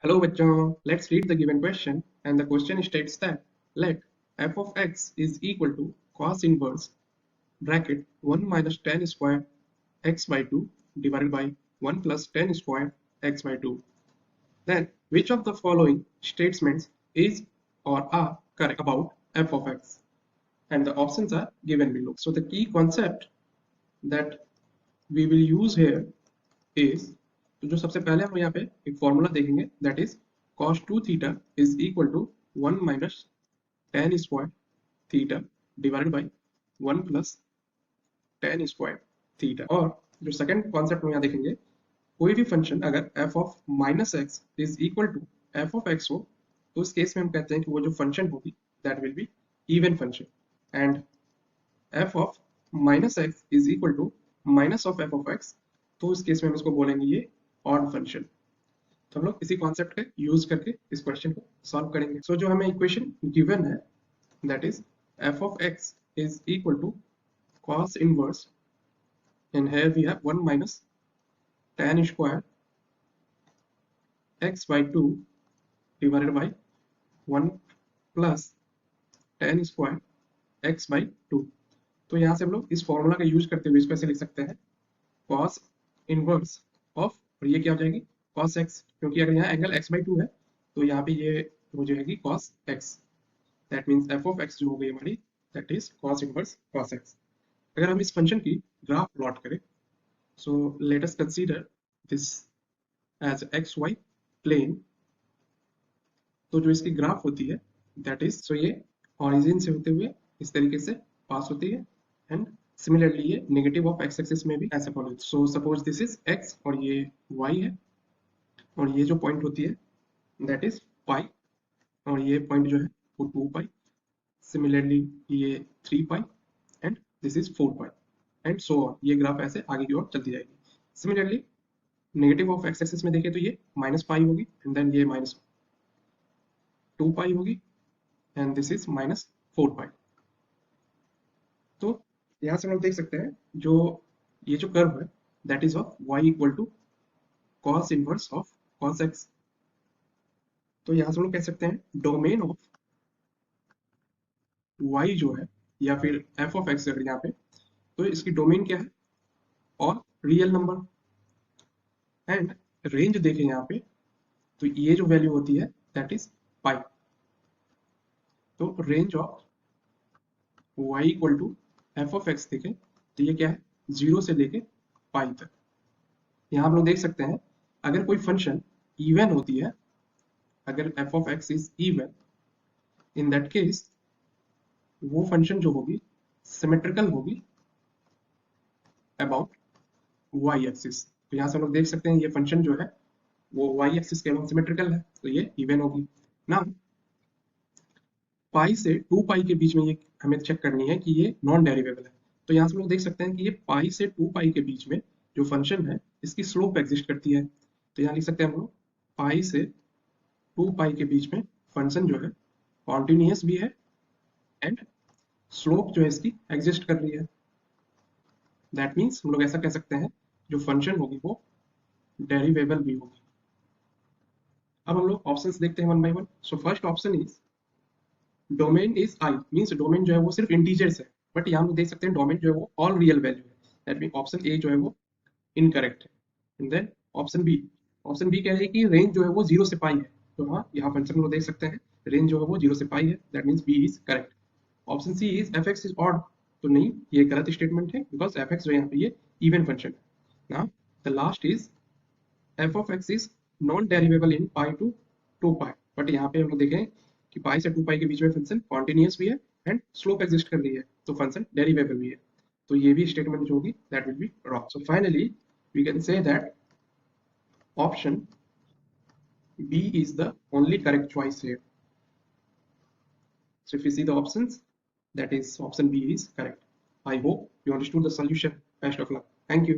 Hello bachon, let's read the given question and the question states that let f of x is equal to cos inverse bracket 1 minus tan square x by 2 divided by 1 plus tan square x by 2. Then which of the following statements is or are correct about f of x? And the options are given below. So the key concept that we will use here is, तो जो सबसे पहले हम यहाँ पे एक formula देखेंगे that is cos 2 theta is equal to 1 minus tan square theta divided by 1 plus tan square theta. और जो सेकंड कॉन्सेप्ट में यहाँ देखेंगे, कोई भी फंक्शन अगर f of minus x is equal to f of x हो तो उस केस में हम कहते हैं कि वो जो फंक्शन होगी that will be even function, and f of minus x is equal to minus of f of x तो उस केस में हम इसको बोलेंगे ये ऑड फंक्शन। तो हम लोग इसी कॉन्सेप्ट का यूज करके इस क्वेश्चन को सॉल्व करेंगे। सो जो हमें इक्वेशन गिवन है that is f of x is equal to cos inverse, and here we have 1 minus tan square x by 2 divided by 1 plus tan square x by 2। तो यहाँ से हम लोग इस फॉर्मूला का यूज करते हुए इसको ऐसे लिख सकते हैं cos इनवर्स ऑफ, और ये क्या हो जाएगी cos x, क्योंकि अगर यहाँ एंगल x by 2 है तो यहाँ पे ये हो जाएगी cos x, that means f of x जो हो गई हमारी that is cos inverse cos x। अगर हम इस फंक्शन की ग्राफ प्लॉट करें, so let us consider this as xy plane, तो जो इसकी ग्राफ होती है दैट इज, सो ये ऑरिजिन से होते हुए इस तरीके से पास होती है, एंड सिमिलरली ये नेगेटिव ऑफ एक्स एक्सिस में भी ऐसे follow. So suppose this is x और ये y है, और ये जो पॉइंट होती है दैट इज पाई, और ये पॉइंट जो है वो 2 पाई, सिमिलरली ये 3 pi, and this is 4 pi, and so on. ये ग्राफ ऐसे आगे की ओर चलती जाएगी। Similarly negative of x axis में देखें तो ये माइनस पाई होगी, एंड देन ये माइनस 2 पाई होगी, and this is minus 4 pi. तो यहाँ से हम लोग देख सकते हैं जो ये जो कर्व है that is of y equal to cos inverse of cos x। तो यहाँ से हम लोग कह सकते हैं डोमेन ऑफ y जो है या फिर f ऑफ x अगर यहाँ पे, तो इसकी डोमेन क्या है और रियल नंबर, एंड रेंज देखें यहाँ पे तो ये जो वैल्यू होती है दैट इज पाई। तो range of y equal to f of x देखें तो ये क्या है 0 से लेके पाई तक। यहाँ आप लोग देख सकते हैं अगर कोई फंक्शन इवन होती है, अगर f of x is even, in that case वो फंक्शन जो होगी सिमेट्रिकल होगी अबाउट y एक्सिस। तो यहाँ से हम लोग देख सकते हैं ये फंक्शन जो है वो y एक्सिस के अबाउट सिमेट्रिकल है, तो ये इवन होगी ना। पाई से 2 पाई के बीच में ये हमें चेक करनी है कि ये नॉन डेरिवेबल है। तो यहाँ से हम लोग देख सकते हैं कि ये पाई से 2 पाई के बीच में जो फंक्शन है इसकी स्लोप एग्जिस्ट करती है। तो यहाँ लिख सकते हैं हम लोग पाई से 2 पाई के बीच में फंक्शन जो है कॉन्टिन्यूस भी है, एंड स्लोप जो है इसकी एग्जिस्ट कर रही है। दैट मीन्स हम लोग ऐसा कह सकते हैं जो फंक्शन होगी वो डेरिवेबल भी होगी। अब हम लोग ऑप्शंस देखते हैं one by one. So first option is domain is I, means domain जो है वो सिर्फ इंटीजर्स है, बट यहाँ हम लोग देख सकते हैं डोमेन जो है वो ऑल रियल वैल्यू है, दैट मीन ऑप्शन ए जो है वो इनकरेक्ट है। एंड देन ऑप्शन बी कह रही है कि रेंज जो है वो 0 से पाई है, तो हाँ यहाँ फंक्शन हम लोग देख सकते हैं रेंज जो है वो 0 से पाई है, that means B is correct. Option C is F X is odd, तो नहीं ये गलत स्टेटमेंट है बिकॉज एफ एक्स जो यहाँ पे ये इवन फंक्शन है ना। The last is f of x is non derivable in pi to 2 pi, but यहाँ पे हम लोग देखें कि पाई से 2 पाई के बीच में फंक्शन कॉन्टिन्यूस भी है एंड स्लोप एग्जिस्ट कर रही है, तो फंक्शन डेरिवेबल भी है। तो ये भी स्टेटमेंट जो होगी that will be wrong. So finally we can say that option B is the only correct choice here. So if you see the options, that is option B is correct. I hope you understood the solution. Best of luck. Thank you.